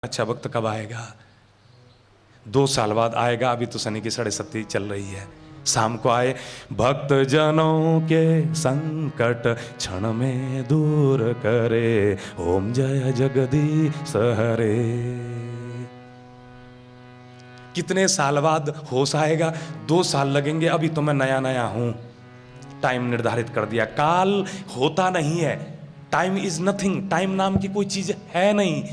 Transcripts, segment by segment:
अच्छा वक्त कब आएगा? 2 साल बाद आएगा। अभी तो शनि की 7.5 चल रही है। शाम को आए, भक्त जनों के संकट क्षण में दूर करे, ओम जय जगदीश हरे। कितने साल बाद होश आएगा? 2 साल लगेंगे। अभी तो मैं नया नया हूं। टाइम निर्धारित कर दिया। काल होता नहीं है। Time is nothing. टाइम नाम की कोई चीज है नहीं।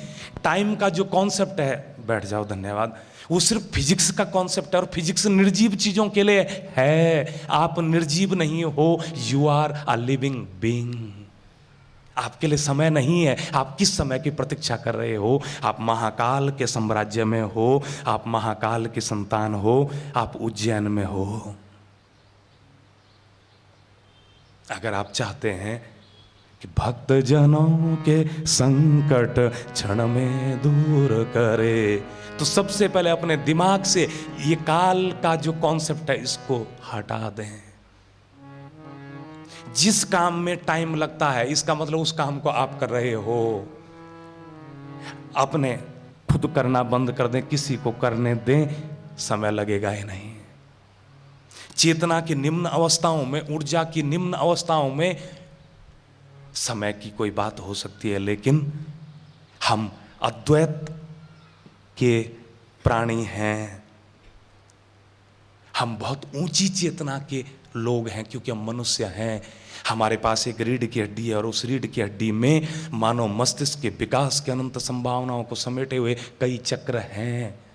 टाइम का जो कॉन्सेप्ट है, बैठ जाओ धन्यवाद, वो सिर्फ फिजिक्स का कॉन्सेप्ट है। और फिजिक्स निर्जीव चीजों के लिए है। आप निर्जीव नहीं हो, you are a living being. आपके लिए समय नहीं है। आप किस समय की प्रतीक्षा कर रहे हो? आप महाकाल के साम्राज्य में हो, आप महाकाल की संतान हो, आप उज्जैन में हो। अगर आप चाहते हैं कि भक्त जनों के संकट क्षण में दूर करे, तो सबसे पहले अपने दिमाग से ये काल का जो कॉन्सेप्ट है इसको हटा दें। जिस काम में टाइम लगता है, इसका मतलब उस काम को आप कर रहे हो। अपने खुद करना बंद कर दें, किसी को करने दें, समय लगेगा ही नहीं। चेतना की निम्न अवस्थाओं में, ऊर्जा की निम्न अवस्थाओं में समय की कोई बात हो सकती है, लेकिन हम अद्वैत के प्राणी हैं। हम बहुत ऊंची चेतना के लोग हैं, क्योंकि हम मनुष्य हैं। हमारे पास एक रीढ़ की हड्डी है, और उस रीढ़ की हड्डी में मानव मस्तिष्क के विकास के अनंत संभावनाओं को समेटे हुए कई चक्र हैं।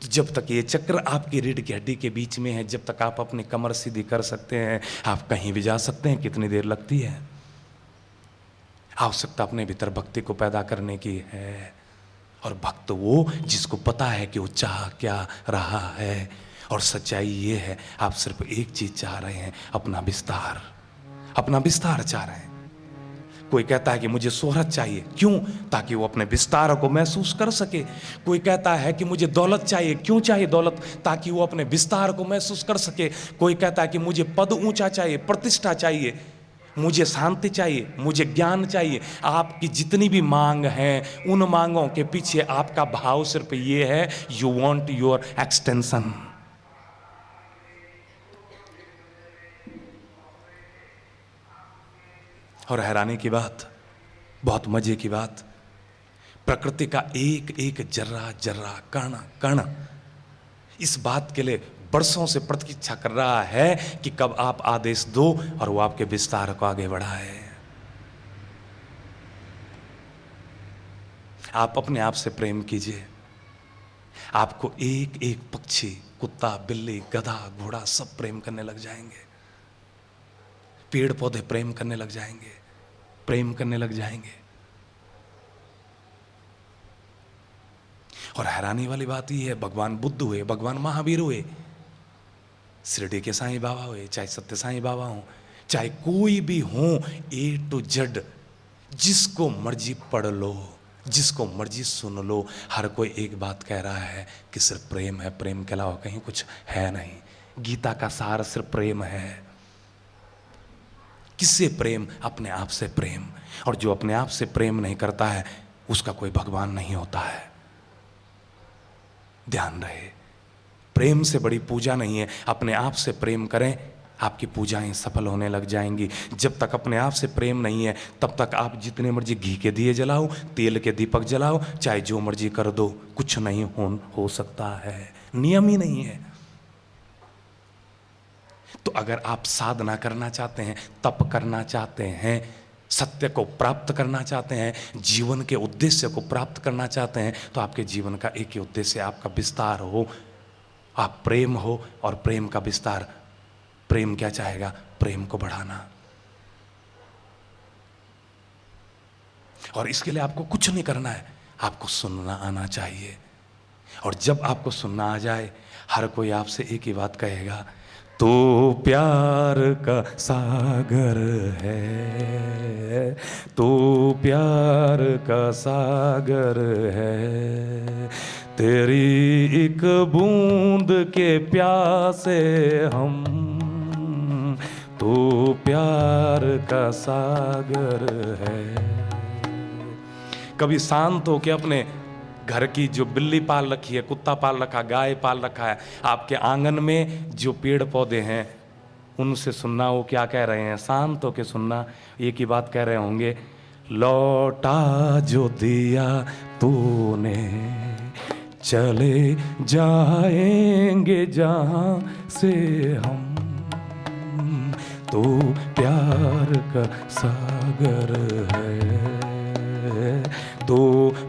तो जब तक ये चक्र आपकी रीढ़ की हड्डी के बीच में है, जब तक आप अपनी कमर सीधी कर सकते हैं, आप कहीं भी जा सकते हैं। कितनी देर लगती है? आवश्यकता अपने भीतर भक्ति को पैदा करने की है। और भक्त वो जिसको पता है कि वो चाह क्या रहा है। और सच्चाई ये है, आप सिर्फ एक चीज चाह रहे हैं, अपना विस्तार। अपना विस्तार चाह रहे हैं। कोई कहता है कि मुझे शोहरत चाहिए, क्यों? ताकि वो अपने विस्तार को महसूस कर सके। कोई कहता है कि मुझे दौलत चाहिए, क्यों चाहिए दौलत? ताकि वो अपने विस्तार को महसूस कर सके। कोई कहता है कि मुझे पद ऊंचा चाहिए, प्रतिष्ठा चाहिए, मुझे शांति चाहिए, मुझे ज्ञान चाहिए। आपकी जितनी भी मांग हैं, उन मांगों के पीछे आपका भाव सिर्फ ये है, यू वांट योर एक्सटेंशन। और हैरानी की बात, बहुत मजे की बात, प्रकृति का एक एक जर्रा जर्रा, कण कण इस बात के लिए वर्षों से प्रतीक्षा कर रहा है कि कब आप आदेश दो और वो आपके विस्तार को आगे बढ़ाए। आप अपने आप से प्रेम कीजिए। आपको एक एक पक्षी, कुत्ता, बिल्ली, गधा, घोड़ा सब प्रेम करने लग जाएंगे। पेड़ पौधे प्रेम करने लग जाएंगे, प्रेम करने लग जाएंगे। और हैरानी वाली बात यह है, भगवान बुद्ध हुए, भगवान महावीर हुए, शिरडी के साईं बाबा हुए, चाहे सत्य साईं बाबा हो, चाहे कोई भी हो, ए टू जेड, जिसको मर्जी पढ़ लो, जिसको मर्जी सुन लो, हर कोई एक बात कह रहा है कि सिर्फ प्रेम है, प्रेम के अलावा कहीं कुछ है नहीं। गीता का सार सिर्फ प्रेम है। किससे प्रेम? अपने आप से प्रेम। और जो अपने आप से प्रेम नहीं करता है, उसका कोई भगवान नहीं होता है। ध्यान रहे, प्रेम से बड़ी पूजा नहीं है। अपने आप से प्रेम करें, आपकी पूजाएं सफल होने लग जाएंगी। जब तक अपने आप से प्रेम नहीं है, तब तक आप जितने मर्जी घी के दिए जलाओ, तेल के दीपक जलाओ, चाहे जो मर्जी कर दो, कुछ नहीं हो सकता है। नियम ही नहीं है। तो अगर आप साधना करना चाहते हैं, तप करना चाहते हैं, सत्य को प्राप्त करना चाहते हैं, जीवन के उद्देश्य को प्राप्त करना चाहते हैं, तो आपके जीवन का एक ही उद्देश्य, आपका विस्तार हो, आप प्रेम हो। और प्रेम का विस्तार, प्रेम क्या चाहेगा? प्रेम को बढ़ाना। और इसके लिए आपको कुछ नहीं करना है, आपको सुनना आना चाहिए। और जब आपको सुनना आ जाए, हर कोई आपसे एक ही बात कहेगा, तो प्यार का सागर है, तो प्यार का सागर है, तेरी एक बूंद के प्यासे हम, तो प्यार का सागर है। कभी शांत हो के अपने घर की जो बिल्ली पाल रखी है, कुत्ता पाल रखा, गाय पाल रखा है, आपके आंगन में जो पेड़ पौधे हैं उनसे सुनना वो क्या कह रहे हैं, शांत होके सुनना। एक ही बात कह रहे होंगे, लौटा जो दिया तूने चले जाएंगे जहां से हम, तो प्यार का सागर है, तो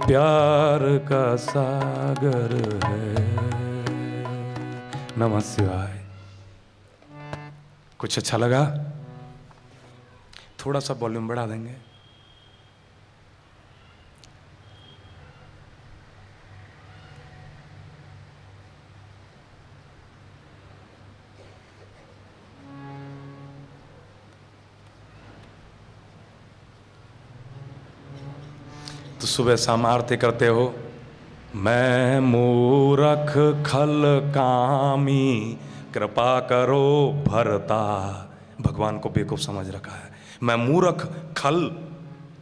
प्यार का सागर है। नमः शिवाय। कुछ अच्छा लगा? थोड़ा सा वॉल्यूम बढ़ा देंगे। तो सुबह शाम आरती करते हो, मैं मूरख खल कामी कृपा करो भरता। भगवान को बेवकूफ समझ रखा है। मैं मूर्ख, खल,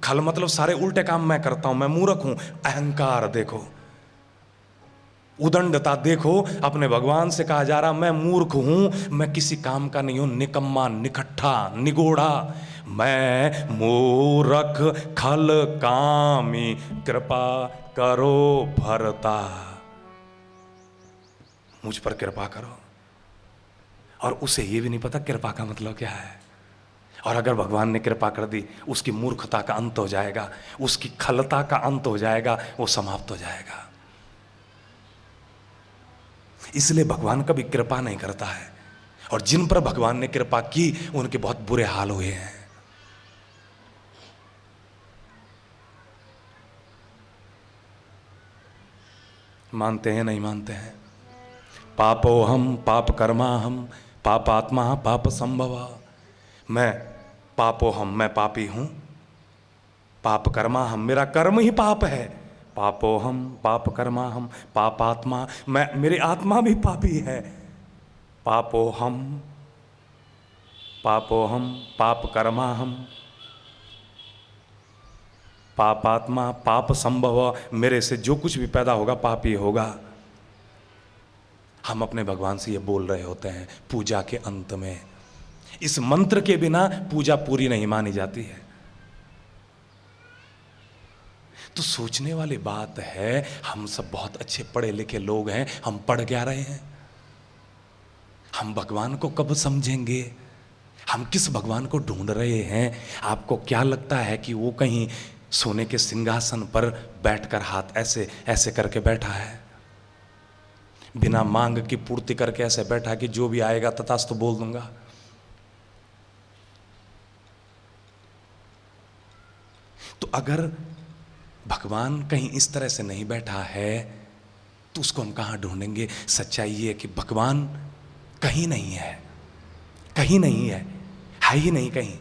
खल मतलब सारे उल्टे काम मैं करता हूं, मैं मूर्ख हूं। अहंकार देखो, उदंडता देखो, अपने भगवान से कहा जा रहा मैं मूर्ख हूं, मैं किसी काम का नहीं हूं, निकम्मा, निकट्ठा, निगोड़ा। मैं मूर्ख खल कामी कृपा करो भरता। मुझ पर कृपा करो। और उसे ये भी नहीं पता कृपा का मतलब क्या है। और अगर भगवान ने कृपा कर दी, उसकी मूर्खता का अंत हो जाएगा, उसकी खलता का अंत हो जाएगा, वो समाप्त हो जाएगा। इसलिए भगवान कभी कृपा नहीं करता है। और जिन पर भगवान ने कृपा की उनके बहुत बुरे हाल हुए हैं। मानते हैं नहीं मानते हैं? पापो हम पाप कर्मा हम पापात्मा पाप संभवा। मैं पापो हम, मैं पापी हूं। पाप कर्मा हम, मेरा कर्म ही पाप है। पापो हम पाप कर्मा हम पापात्मा, मैं, मेरी आत्मा भी पापी है। पापो हम पाप कर्मा हम पापात्मा पाप संभव, मेरे से जो कुछ भी पैदा होगा पाप ही होगा। हम अपने भगवान से ये बोल रहे होते हैं पूजा के अंत में। इस मंत्र के बिना पूजा पूरी नहीं मानी जाती है। तो सोचने वाली बात है, हम सब बहुत अच्छे पढ़े लिखे लोग हैं, हम पढ़ क्या रहे हैं? हम भगवान को कब समझेंगे? हम किस भगवान को ढूंढ रहे हैं? आपको क्या लगता है कि वो कहीं सोने के सिंहासन पर बैठकर हाथ ऐसे ऐसे करके बैठा है, बिना मांग की पूर्ति करके ऐसे बैठा कि जो भी आएगा तथास्तु बोल दूंगा? तो अगर भगवान कहीं इस तरह से नहीं बैठा है तो उसको हम कहां ढूंढेंगे? सच्चाई ये है कि भगवान कहीं नहीं है, कहीं नहीं है ही नहीं कहीं।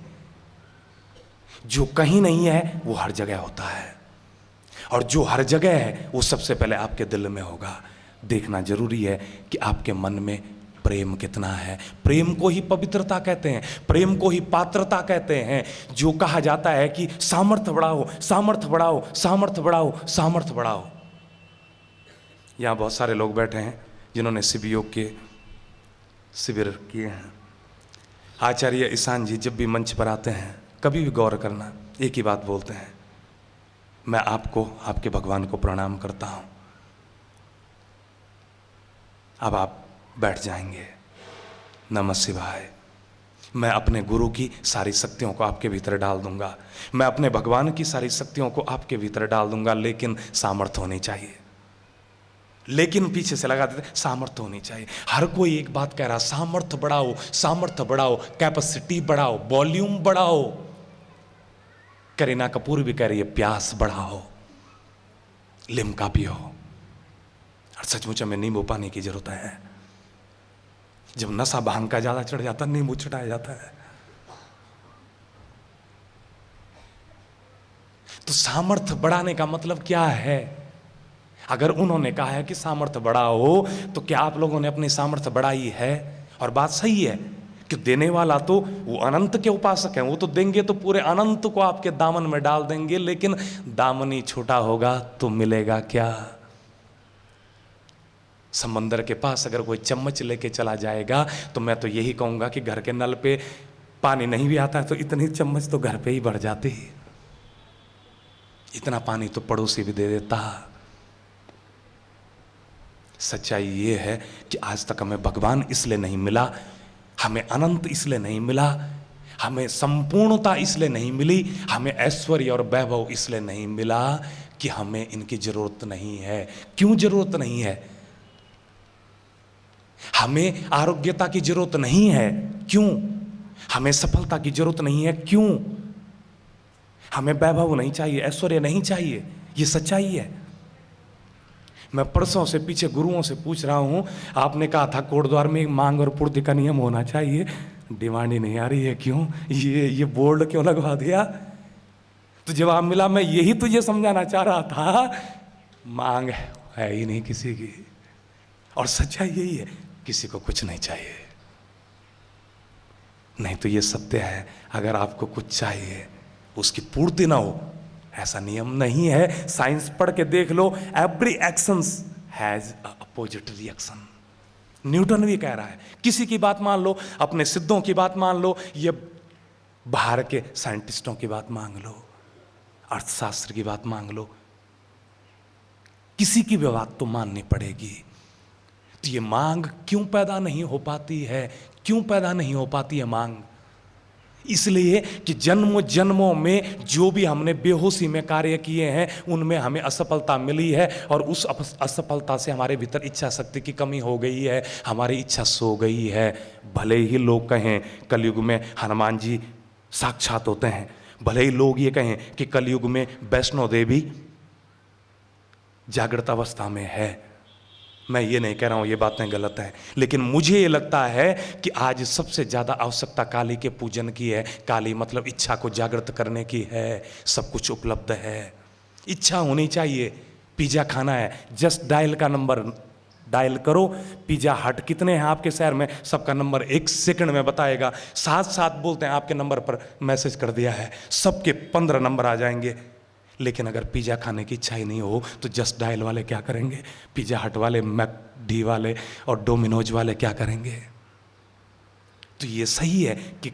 जो कहीं नहीं है वो हर जगह होता है, और जो हर जगह है वो सबसे पहले आपके दिल में होगा। देखना जरूरी है कि आपके मन में प्रेम कितना है। प्रेम को ही पवित्रता कहते हैं, प्रेम को ही पात्रता कहते हैं। जो कहा जाता है कि सामर्थ्य बढ़ाओ, सामर्थ्य बढ़ाओ, सामर्थ्य बढ़ाओ, सामर्थ्य बढ़ाओ। यहां बहुत सारे लोग बैठे हैं जिन्होंने शिव योग के शिविर किए हैं। आचार्य ईशान जी जब भी मंच पर आते हैं, कभी भी गौर करना, एक ही बात बोलते हैं, मैं आपको, आपके भगवान को प्रणाम करता हूं। अब आप बैठ जाएंगे। नमः शिवाय। मैं अपने गुरु की सारी शक्तियों को आपके भीतर डाल दूंगा, मैं अपने भगवान की सारी शक्तियों को आपके भीतर डाल दूंगा, लेकिन सामर्थ्य होनी चाहिए। लेकिन पीछे से लगा देते, सामर्थ्य होनी चाहिए। हर कोई एक बात कह रहा, सामर्थ्य बढ़ाओ, सामर्थ्य बढ़ाओ, कैपेसिटी बढ़ाओ, वॉल्यूम बढ़ाओ। करीना कपूर भी कह रही है प्यास बढ़ाओ, लिम्का पियो। और सचमुच में नींबू पानी की जरूरत है। जब नशा भांग का ज्यादा चढ़ जाता, नींबू चढ़ाया जाता है। तो सामर्थ्य बढ़ाने का मतलब क्या है? अगर उन्होंने कहा है कि सामर्थ्य बढ़ाओ, तो क्या आप लोगों ने अपनी सामर्थ्य बढ़ाई है? और बात सही है, कि देने वाला तो वो अनंत के उपासक हैं, वो तो देंगे तो पूरे अनंत को आपके दामन में डाल देंगे, लेकिन दामन ही छोटा होगा तो मिलेगा क्या? समंदर के पास अगर कोई चम्मच लेके चला जाएगा तो मैं तो यही कहूंगा कि घर के नल पे पानी नहीं भी आता है तो इतनी चम्मच तो घर पे ही बढ़ जाती, इतना पानी तो पड़ोसी भी दे देता। सच्चाई ये है कि आज तक हमें भगवान इसलिए नहीं मिला, हमें अनंत इसलिए नहीं मिला, हमें संपूर्णता इसलिए नहीं मिली, हमें ऐश्वर्य और वैभव इसलिए नहीं मिला कि हमें इनकी जरूरत नहीं है। क्यों जरूरत नहीं है? हमें आरोग्यता की जरूरत नहीं है, क्यों? हमें सफलता की जरूरत नहीं है, क्यों? हमें वैभव नहीं चाहिए, ऐश्वर्य नहीं चाहिए, ये सच्चाई है। मैं परसों से पीछे गुरुओं से पूछ रहा हूं, आपने कहा था कोटद्वार में मांग और पूर्ति का नियम होना चाहिए, डिमांड ही नहीं आ रही है, क्यों? ये बोर्ड क्यों लगवा दिया? तो जवाब मिला, मैं यही तुझे समझाना चाह रहा था, मांग है ही नहीं किसी की, और सच्चाई यही है, किसी को कुछ नहीं चाहिए। नहीं तो ये सत्य है, अगर आपको कुछ चाहिए उसकी पूर्ति ना हो, ऐसा नियम नहीं है। साइंस पढ़ के देख लो, every action has opposite reaction. Newton भी कह रहा है। किसी की बात मान लो, अपने सिद्धों की बात मान लो, ये बाहर के साइंटिस्टों की बात मांग लो, अर्थशास्त्र की बात मांग लो, किसी की भी बात तो माननी पड़ेगी। तो ये मांग क्यों पैदा नहीं हो पाती है? क्यों पैदा नहीं हो पाती है मांग? इसलिए कि जन्मों जन्मों में जो भी हमने बेहोशी में कार्य किए हैं उनमें हमें असफलता मिली है, और उस असफलता से हमारे भीतर इच्छा शक्ति की कमी हो गई है, हमारी इच्छा सो गई है। भले ही लोग कहें कलयुग में हनुमान जी साक्षात होते हैं, भले ही लोग ये कहें कि कलयुग में वैष्णो देवी जागृत अवस्था में है, मैं ये नहीं कह रहा हूं ये बातें गलत हैं, लेकिन मुझे ये लगता है कि आज सबसे ज्यादा आवश्यकता काली के पूजन की है। काली मतलब इच्छा को जागृत करने की है। सब कुछ उपलब्ध है, इच्छा होनी चाहिए। पिज्जा खाना है, जस्ट डायल का नंबर डायल करो, पिज्जा हट कितने हैं आपके शहर में, सबका नंबर 1 सेकंड में बताएगा। साथ साथ बोलते हैं आपके नंबर पर मैसेज कर दिया है, सबके 15 नंबर आ जाएंगे। लेकिन अगर पिज़्ज़ा खाने की इच्छा ही नहीं हो तो जस्ट डायल वाले क्या करेंगे? पिज़्ज़ा हट वाले, मैकडी वाले और डोमिनोज वाले क्या करेंगे? तो ये सही है कि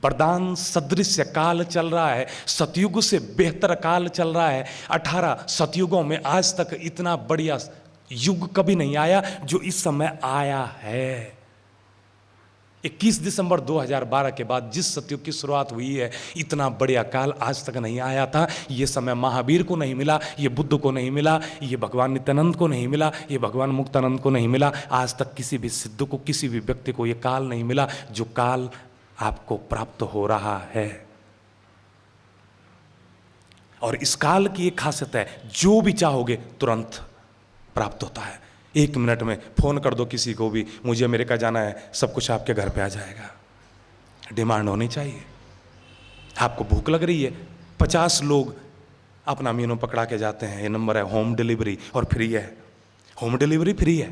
वरदान सदृश काल चल रहा है, सतयुग से बेहतर काल चल रहा है। 18 सतयुगों में आज तक इतना बढ़िया युग कभी नहीं आया जो इस समय आया है। 21 दिसंबर 2012 के बाद जिस सतयुग की शुरुआत हुई है, इतना बढ़िया काल आज तक नहीं आया था। ये समय महावीर को नहीं मिला, ये बुद्ध को नहीं मिला, ये भगवान नित्यानंद को नहीं मिला, ये भगवान मुक्तानंद को नहीं मिला। आज तक किसी भी सिद्ध को, किसी भी व्यक्ति को ये काल नहीं मिला जो काल आपको प्राप्त हो रहा है। और इस काल की एक खासियत है, जो भी चाहोगे तुरंत प्राप्त होता है। 1 मिनट में फोन कर दो किसी को भी, मुझे अमेरिका जाना है, सब कुछ आपके घर पे आ जाएगा। डिमांड होनी चाहिए। आपको भूख लग रही है, 50 लोग अपना मीनू पकड़ा के जाते हैं, ये नंबर है, होम डिलीवरी और फ्री है। होम डिलीवरी फ्री है।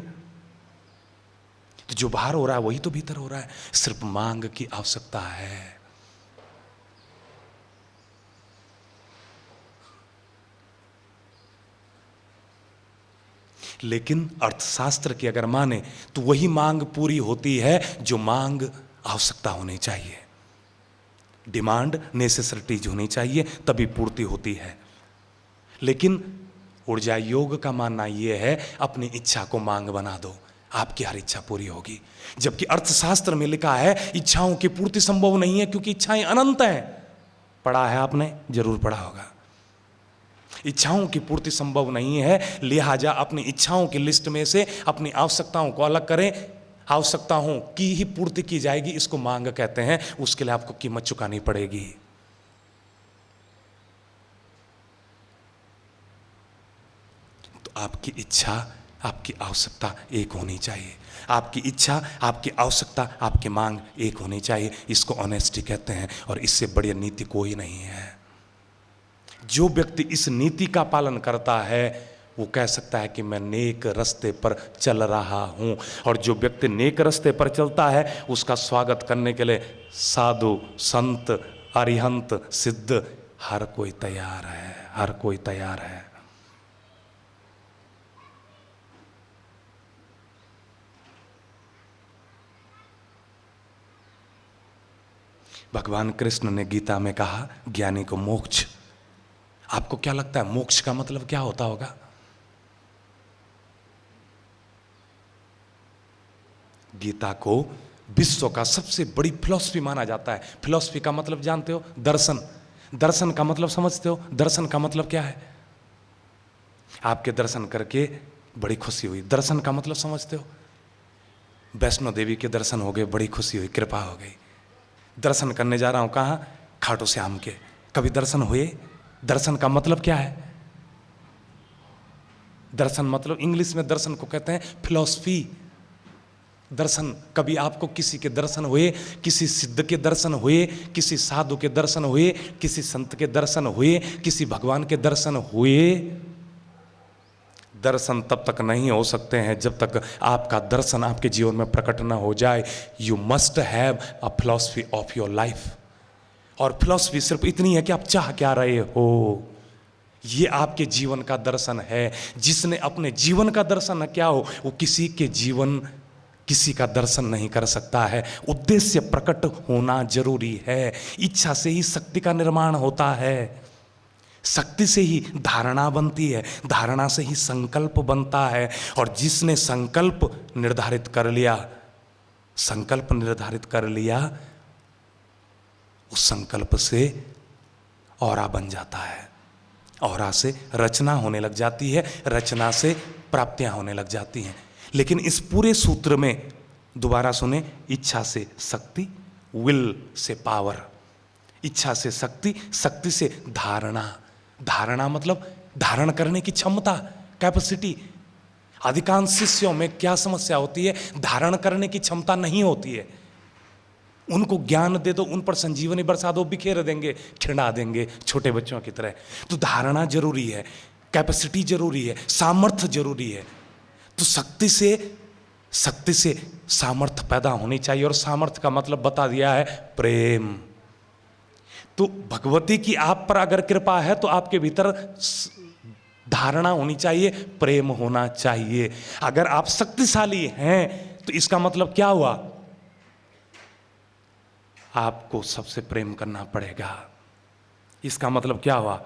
तो जो बाहर हो रहा है वही तो भीतर हो रहा है, सिर्फ मांग की आवश्यकता है। लेकिन अर्थशास्त्र की अगर माने तो वही मांग पूरी होती है जो मांग आवश्यकता होनी चाहिए। डिमांड नेसेसिटीज होनी चाहिए, तभी पूर्ति होती है। लेकिन ऊर्जा योग का मानना यह है, अपनी इच्छा को मांग बना दो, आपकी हर इच्छा पूरी होगी। जबकि अर्थशास्त्र में लिखा है इच्छाओं की पूर्ति संभव नहीं है, क्योंकि इच्छाएं अनंत हैं। पढ़ा है आपने? जरूर पढ़ा होगा। इच्छाओं की पूर्ति संभव नहीं है, लिहाजा अपनी इच्छाओं की लिस्ट में से अपनी आवश्यकताओं को अलग करें। आवश्यकताओं की ही पूर्ति की जाएगी, इसको मांग कहते हैं। उसके लिए आपको कीमत चुकानी पड़ेगी। तो आपकी इच्छा, आपकी आवश्यकता एक होनी चाहिए। आपकी इच्छा, आपकी आवश्यकता, आपकी मांग एक होनी चाहिए। इसको ऑनेस्टी कहते हैं, और इससे बड़ी नीति कोई नहीं है। जो व्यक्ति इस नीति का पालन करता है वो कह सकता है कि मैं नेक रास्ते पर चल रहा हूँ। और जो व्यक्ति नेक रास्ते पर चलता है उसका स्वागत करने के लिए साधु, संत, अरिहंत, सिद्ध हर कोई तैयार है, हर कोई तैयार है। भगवान कृष्ण ने गीता में कहा ज्ञानी को मोक्ष। आपको क्या लगता है मोक्ष का मतलब क्या होता होगा? गीता को विश्व का सबसे बड़ी फिलॉसफी माना जाता है। फिलॉसफी का मतलब जानते हो? दर्शन। दर्शन का मतलब समझते हो? दर्शन का मतलब क्या है? आपके दर्शन करके बड़ी खुशी हुई, दर्शन का मतलब समझते हो? वैष्णो देवी के दर्शन हो गए, बड़ी खुशी हुई, कृपा हो गई। दर्शन करने जा रहा हूं कहाँ? खाटू श्याम के। कभी दर्शन हुए? दर्शन का मतलब क्या है? दर्शन मतलब इंग्लिश में दर्शन को कहते हैं फिलॉसफी। दर्शन, कभी आपको किसी के दर्शन हुए? किसी सिद्ध के दर्शन हुए? किसी साधु के दर्शन हुए? किसी संत के दर्शन हुए? किसी भगवान के दर्शन हुए? दर्शन तब तक नहीं हो सकते हैं जब तक आपका दर्शन आपके जीवन में प्रकट न हो जाए। You must have a philosophy of your life. और फिलॉसफी सिर्फ इतनी है कि आप चाह क्या रहे हो, ये आपके जीवन का दर्शन है। जिसने अपने जीवन का दर्शन न क्या हो वो किसी का दर्शन नहीं कर सकता है। उद्देश्य प्रकट होना जरूरी है। इच्छा से ही शक्ति का निर्माण होता है, शक्ति से ही धारणा बनती है, धारणा से ही संकल्प बनता है। और जिसने संकल्प निर्धारित कर लिया उस संकल्प से औरा बन जाता है, औरा से रचना होने लग जाती है, रचना से प्राप्तियां होने लग जाती हैं। लेकिन इस पूरे सूत्र में दोबारा सुने, इच्छा से शक्ति, विल से पावर, इच्छा से शक्ति, शक्ति से धारणा। धारणा मतलब धारण करने की क्षमता, कैपेसिटी। अधिकांश शिष्यों में क्या समस्या होती है? धारण करने की क्षमता नहीं होती है। उनको ज्ञान दे दो, उन पर संजीवनी बरसा दो, बिखेर देंगे, खिंडा देंगे छोटे बच्चों की तरह। तो धारणा जरूरी है, कैपेसिटी जरूरी है, सामर्थ्य जरूरी है। तो शक्ति से सामर्थ्य पैदा होनी चाहिए। और सामर्थ्य का मतलब बता दिया है प्रेम। तो भगवती की आप पर अगर कृपा है तो आपके भीतर धारणा होनी चाहिए, प्रेम होना चाहिए। अगर आप शक्तिशाली हैं तो इसका मतलब क्या हुआ? आपको सबसे प्रेम करना पड़ेगा। इसका मतलब क्या हुआ?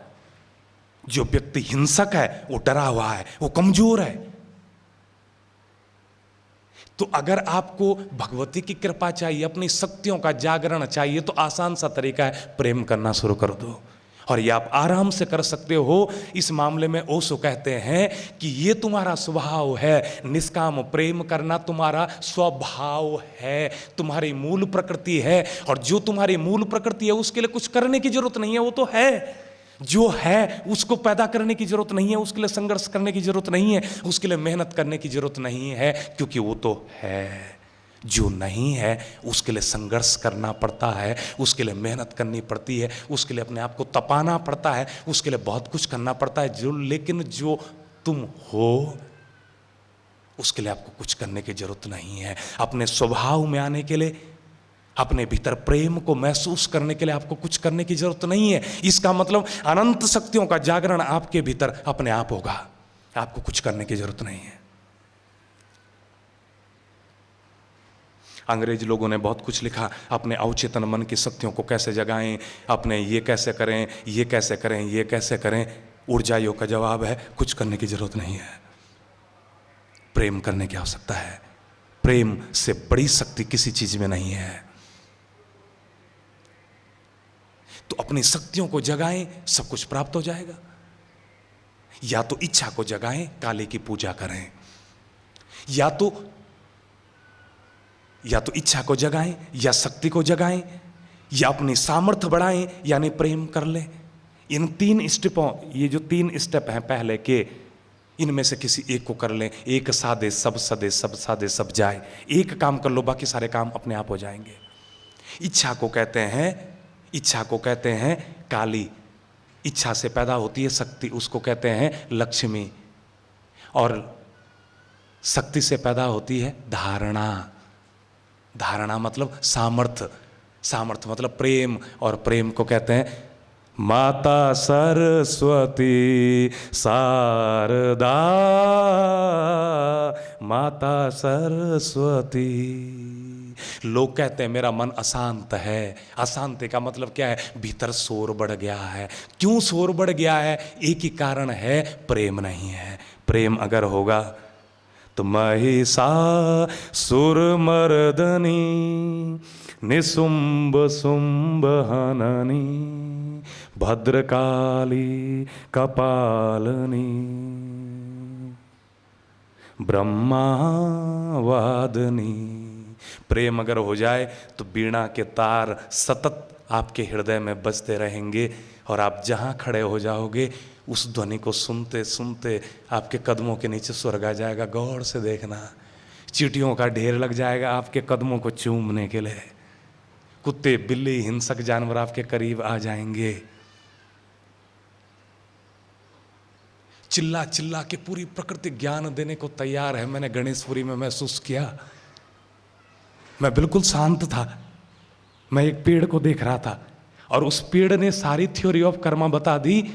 जो व्यक्ति हिंसक है वो डरा हुआ है, वो कमजोर है। तो अगर आपको भगवती की कृपा चाहिए, अपनी शक्तियों का जागरण चाहिए, तो आसान सा तरीका है, प्रेम करना शुरू कर दो। और ये आप आराम से कर सकते हो। इस मामले में ओशो कहते हैं कि ये तुम्हारा स्वभाव है, निष्काम प्रेम करना तुम्हारा स्वभाव है, तुम्हारी मूल प्रकृति है। और जो तुम्हारी मूल प्रकृति है उसके लिए कुछ करने की जरूरत नहीं है, वो तो है। जो है उसको पैदा करने की जरूरत नहीं है, उसके लिए संघर्ष करने की जरूरत नहीं है, उसके लिए मेहनत करने की जरूरत नहीं है, क्योंकि वो तो है। जो नहीं है उसके लिए संघर्ष करना पड़ता है, उसके लिए मेहनत करनी पड़ती है, उसके लिए अपने आप को तपाना पड़ता है, उसके लिए बहुत कुछ करना पड़ता है। लेकिन जो तुम हो उसके लिए आपको कुछ करने की जरूरत नहीं है। अपने स्वभाव में आने के लिए, अपने भीतर प्रेम को महसूस करने के लिए आपको कुछ करने की जरूरत नहीं है। इसका मतलब अनंत शक्तियों का जागरण आपके भीतर अपने आप होगा, आपको कुछ करने की जरूरत नहीं है। अंग्रेज लोगों ने बहुत कुछ लिखा, अपने अवचेतन मन की शक्तियों को कैसे जगाएं, अपने ये कैसे करें, ये कैसे करें, ये कैसे करें। ऊर्जा योग का जवाब है, कुछ करने की जरूरत नहीं है, प्रेम करने की आवश्यकता है। प्रेम से बड़ी शक्ति किसी चीज में नहीं है। तो अपनी शक्तियों को जगाएं, सब कुछ प्राप्त हो जाएगा। या तो इच्छा को जगाएं, काली की पूजा करें, या तो इच्छा को जगाएं, या शक्ति को जगाएं, या अपनी सामर्थ्य बढ़ाएं, यानी प्रेम कर लें। इन 3 स्टेपों, ये जो 3 स्टेप हैं पहले के, इनमें से किसी एक को कर लें। एक साधे सब सदे, सब साधे सब जाए। एक काम कर लो, बाकी सारे काम अपने आप हो जाएंगे। इच्छा को कहते हैं काली, इच्छा से पैदा होती है शक्ति, उसको कहते हैं लक्ष्मी। और शक्ति से पैदा होती है धारणा। धारणा मतलब सामर्थ्य, सामर्थ्य मतलब प्रेम, और प्रेम को कहते हैं माता सरस्वती शारदा, माता सरस्वती। लोग कहते हैं मेरा मन अशांत है। अशांति का मतलब क्या है? भीतर शोर बढ़ गया है। क्यों शोर बढ़ गया है? एक ही कारण है, प्रेम नहीं है। प्रेम अगर होगा तो महिषासुर मर्दनी निशुंभ शुंभ हननी भद्रकाली कपालनी ब्रह्मावादनी। प्रेम अगर हो जाए तो वीणा के तार सतत आपके हृदय में बजते रहेंगे, और आप जहाँ खड़े हो जाओगे उस ध्वनि को सुनते सुनते आपके कदमों के नीचे स्वर्ग आ जाएगा। गौर से देखना, चींटियों का ढेर लग जाएगा आपके कदमों को चूमने के लिए। कुत्ते, बिल्ली, हिंसक जानवर आपके करीब आ जाएंगे। चिल्ला चिल्ला के पूरी प्रकृति ज्ञान देने को तैयार है। मैंने गणेशपुरी में महसूस किया, मैं बिल्कुल शांत था, मैं एक पेड़ को देख रहा था और उस पेड़ ने सारी थ्योरी ऑफ कर्मा बता दी,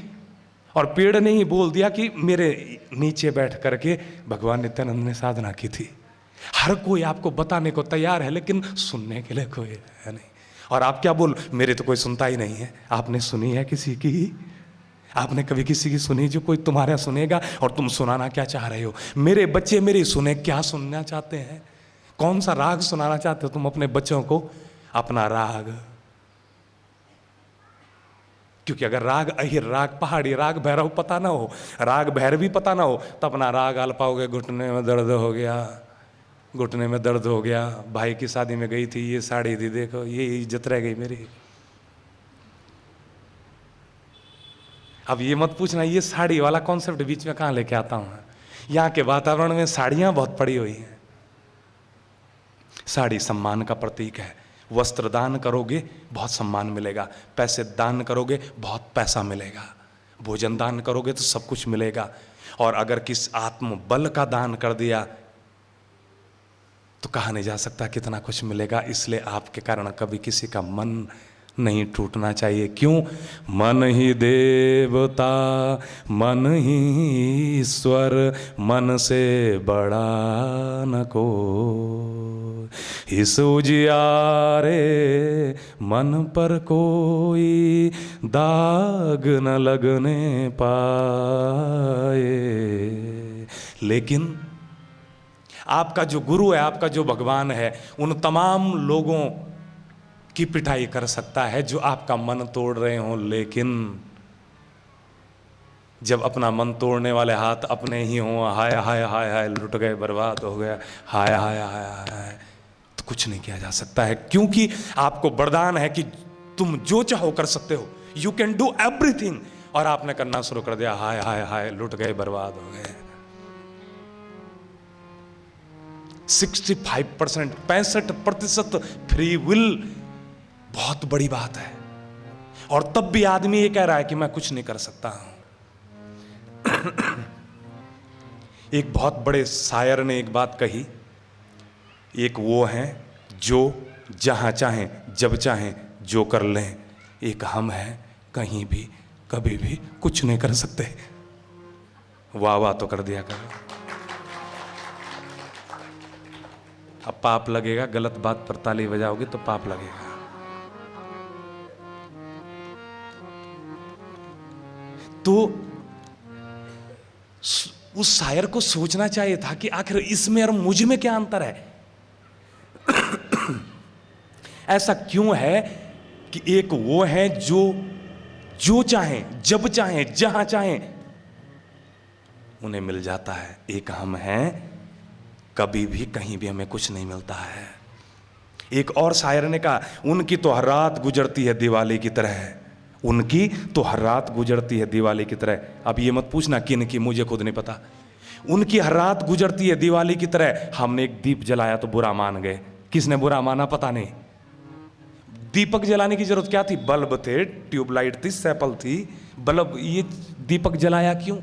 और पेड़ ने ही बोल दिया कि मेरे नीचे बैठ करके भगवान नित्यानंद ने साधना की थी। हर कोई आपको बताने को तैयार है, लेकिन सुनने के लिए कोई है नहीं। और आप क्या बोल, मेरे तो कोई सुनता ही नहीं है। आपने सुनी है किसी की? आपने कभी किसी की सुनी जो कोई तुम्हारा सुनेगा? और तुम सुनाना क्या चाह रहे हो? मेरे बच्चे मेरी सुने, क्या सुनना चाहते हैं? कौन सा राग सुनाना चाहते हो तुम अपने बच्चों को? अपना राग। क्योंकि अगर राग अहिर, राग पहाड़ी, राग भैरव पता ना हो, राग भैरवी पता ना हो, तो अपना राग आल पाओगे। घुटने में दर्द हो गया, घुटने में दर्द हो गया, भाई की शादी में गई थी, ये साड़ी थी, देखो ये इज्जत रह गई मेरी। अब ये मत पूछना ये साड़ी वाला कॉन्सेप्ट बीच में कहाँ लेके आता हूँ। यहाँ के वातावरण में साड़ियाँ बहुत पड़ी हुई हैं। साड़ी सम्मान का प्रतीक है। वस्त्र दान करोगे बहुत सम्मान मिलेगा, पैसे दान करोगे बहुत पैसा मिलेगा, भोजन दान करोगे तो सब कुछ मिलेगा। और अगर किस आत्म बल का दान कर दिया तो कहा नहीं जा सकता कितना कुछ मिलेगा। इसलिए आपके कारण कभी किसी का मन नहीं टूटना चाहिए। क्यों? मन ही देवता, मन ही ईश्वर, मन से बड़ा न को। इस उजियारे मन पर कोई दाग न लगने पाए। लेकिन आपका जो गुरु है, आपका जो भगवान है, उन तमाम लोगों की पिटाई कर सकता है जो आपका मन तोड़ रहे हो। लेकिन जब अपना मन तोड़ने वाले हाथ अपने ही हों, हाय हाय हाय हाय लुट गए, बर्बाद हो गया, हाय हाय हाय हाय, तो कुछ नहीं किया जा सकता है। क्योंकि आपको वरदान है कि तुम जो चाहो कर सकते हो, यू कैन डू एवरीथिंग। और आपने करना शुरू कर दिया, हाय हाय हाय लुट गए, बर्बाद हो गए। 65% फ्री विल बहुत बड़ी बात है। और तब भी आदमी ये कह रहा है कि मैं कुछ नहीं कर सकता हूं। एक बहुत बड़े शायर ने एक बात कही, एक वो हैं जो जहां चाहें जब चाहें जो कर लें, एक हम हैं कहीं भी कभी भी कुछ नहीं कर सकते। वाह वाह तो कर दिया करो। अब पाप लगेगा, गलत बात पर ताली बजाओगे तो पाप लगेगा। तो उस शायर को सोचना चाहिए था कि आखिर इसमें और मुझ में क्या अंतर है। ऐसा क्यों है कि एक वो है जो चाहें जब चाहें जहां चाहें उन्हें मिल जाता है, एक हम हैं कभी भी कहीं भी हमें कुछ नहीं मिलता है। एक और शायर ने कहा, उनकी तो हर रात गुजरती है दिवाली की तरह, उनकी तो हर रात गुजरती है दिवाली की तरह। अब ये मत पूछना किन की, मुझे खुद नहीं पता। उनकी हर रात गुजरती है दिवाली की तरह। हमने एक दीप जलाया तो बुरा मान गए। किसने बुरा माना पता नहीं। दीपक जलाने की जरूरत क्या थी? बल्ब थे, ट्यूबलाइट थी, सैपल थी, बल्ब, ये दीपक जलाया क्यों?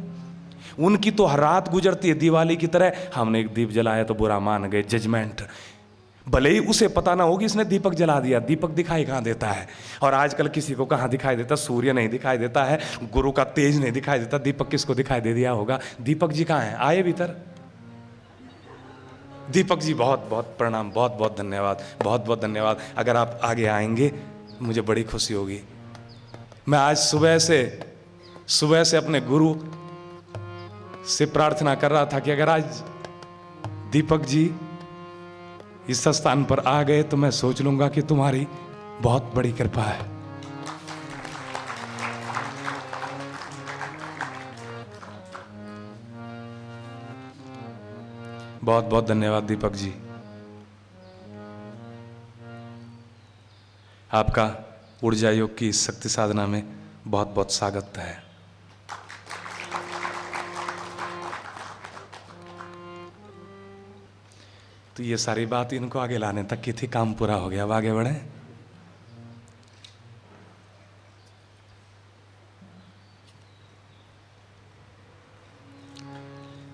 उनकी तो हर रात गुजरती है दिवाली की तरह। हमने एक दीप जलाया तो बुरा मान गए, जजमेंट। भले ही उसे पता ना हो कि इसने दीपक जला दिया, दीपक दिखाई कहाँ देता है। और आजकल किसी को कहाँ दिखाई देता, सूर्य नहीं दिखाई देता है, गुरु का तेज नहीं दिखाई देता, दीपक किसको दिखाई दे दिया होगा। दीपक जी कहाँ हैं? आए भीतर। दीपक जी बहुत बहुत प्रणाम, बहुत बहुत धन्यवाद, बहुत बहुत धन्यवाद। अगर आप आगे आएंगे मुझे बड़ी खुशी होगी। मैं आज सुबह से अपने गुरु से प्रार्थना कर रहा था कि अगर आज दीपक जी इस स्थान पर आ गए तो मैं सोच लूंगा कि तुम्हारी बहुत बड़ी कृपा है। बहुत बहुत धन्यवाद दीपक जी, आपका ऊर्जा योग की शक्ति साधना में बहुत बहुत स्वागत है। तो ये सारी बात इनको आगे लाने तक की थी, काम पूरा हो गया, अब आगे बढ़े।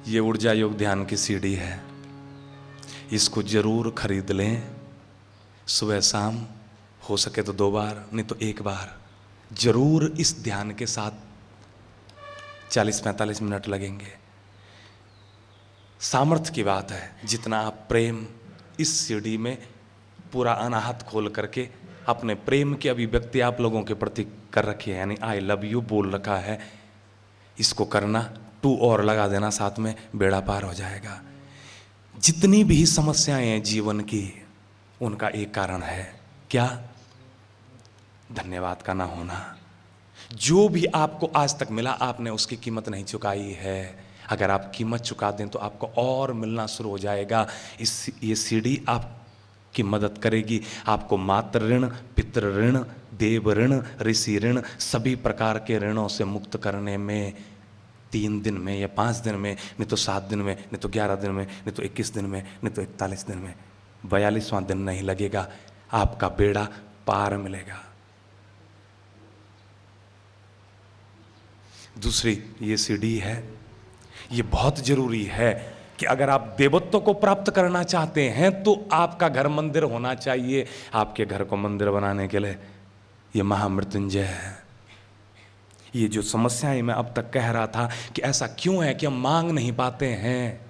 ये ऊर्जा योग ध्यान की सीढ़ी है, इसको जरूर खरीद लें। सुबह शाम हो सके तो 2 बार, नहीं तो 1 बार जरूर इस ध्यान के साथ 40-45 मिनट लगेंगे। सामर्थ्य की बात है, जितना आप प्रेम इस सीढ़ी में पूरा अनाहत खोल करके अपने प्रेम की अभिव्यक्ति आप लोगों के प्रति कर रखी है, यानी आई लव यू बोल रखा है, इसको करना, 2 और लगा देना साथ में, बेड़ा पार हो जाएगा। जितनी भी समस्याएं हैं जीवन की, उनका एक कारण है, क्या? धन्यवाद का ना होना। जो भी आपको आज तक मिला आपने उसकी कीमत नहीं चुकाई है। अगर आप कीमत चुका दें तो आपको और मिलना शुरू हो जाएगा। ये सीढ़ी आपकी मदद करेगी, आपको मातृ ऋण, पितृ ऋण, देव ऋण, ऋषि ऋण, सभी प्रकार के ऋणों से मुक्त करने में 3 दिन में या 5 दिन में, नहीं तो 7 दिन में, नहीं तो 11 दिन में, नहीं तो 21 दिन में, नहीं तो 41 दिन में, 42वां दिन नहीं लगेगा, आपका बेड़ा पार मिलेगा। दूसरी ये सीढ़ी है, ये बहुत जरूरी है कि अगर आप देवत्व को प्राप्त करना चाहते हैं तो आपका घर मंदिर होना चाहिए। आपके घर को मंदिर बनाने के लिए ये महामृत्युंजय है। ये जो समस्याएं मैं अब तक कह रहा था कि ऐसा क्यों है कि हम मांग नहीं पाते हैं,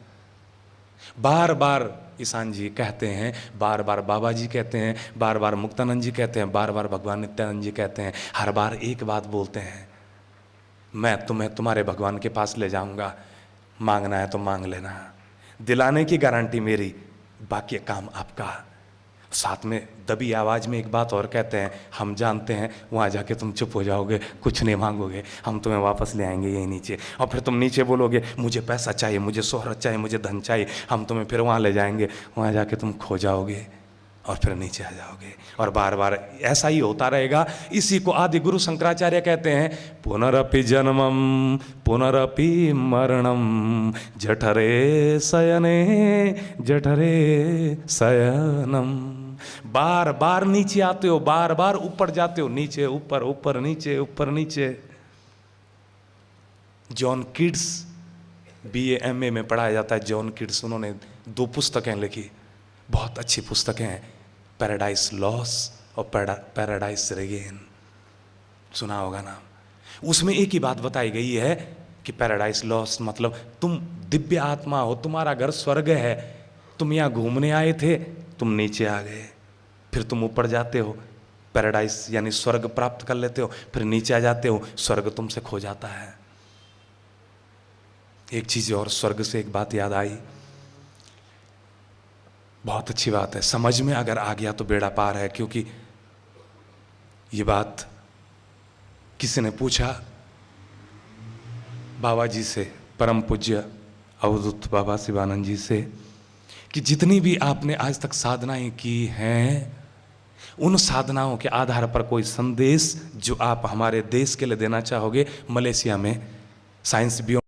बार बार ईशान जी कहते हैं, बार बार बाबा जी कहते हैं, बार बार मुक्तानंद जी कहते हैं, बार बार भगवान नित्यानंद जी कहते हैं, हर बार एक बात बोलते हैं, मैं तुम्हें तुम्हारे भगवान के पास ले जाऊंगा, मांगना है तो मांग लेना, दिलाने की गारंटी मेरी, बाकी काम आपका। साथ में दबी आवाज में एक बात और कहते हैं, हम जानते हैं वहाँ जाके तुम चुप हो जाओगे, कुछ नहीं मांगोगे, हम तुम्हें वापस ले आएंगे यही नीचे, और फिर तुम नीचे बोलोगे मुझे पैसा चाहिए, मुझे शोहरत चाहिए, मुझे धन चाहिए, हम तुम्हें फिर वहाँ ले जाएंगे, वहाँ जाके तुम खो जाओगे और फिर नीचे आ जाओगे, और बार बार ऐसा ही होता रहेगा। इसी को आदि गुरु शंकराचार्य कहते हैं, पुनरपि जन्मम पुनरपि मरणम जठरे शयनम। बार बार नीचे आते हो, बार बार ऊपर जाते हो, नीचे ऊपर, ऊपर नीचे, ऊपर नीचे। जॉन किड्स, BA MA में पढ़ाया जाता है, जॉन किड्स, उन्होंने 2 पुस्तकें लिखी, बहुत अच्छी पुस्तकें हैं, पैराडाइज लॉस और पैराडाइज रिगेन, सुना होगा नाम। उसमें एक ही बात बताई गई है कि पैराडाइज लॉस मतलब तुम दिव्य आत्मा हो, तुम्हारा घर स्वर्ग है, तुम यहाँ घूमने आए थे, तुम नीचे आ गए, फिर तुम ऊपर जाते हो, पैराडाइज यानी स्वर्ग प्राप्त कर लेते हो, फिर नीचे आ जाते हो, स्वर्ग तुमसे खो जाता है। एक चीज और, स्वर्ग से एक बात याद आई, बहुत अच्छी बात है, समझ में अगर आ गया तो बेड़ा पार है। क्योंकि ये बात किसी ने पूछा बाबा जी से, परम पूज्य अवधूत बाबा शिवानंद जी से, कि जितनी भी आपने आज तक साधनाएं की हैं, उन साधनाओं के आधार पर कोई संदेश जो आप हमारे देश के लिए देना चाहोगे। मलेशिया में साइंस बियॉन्ड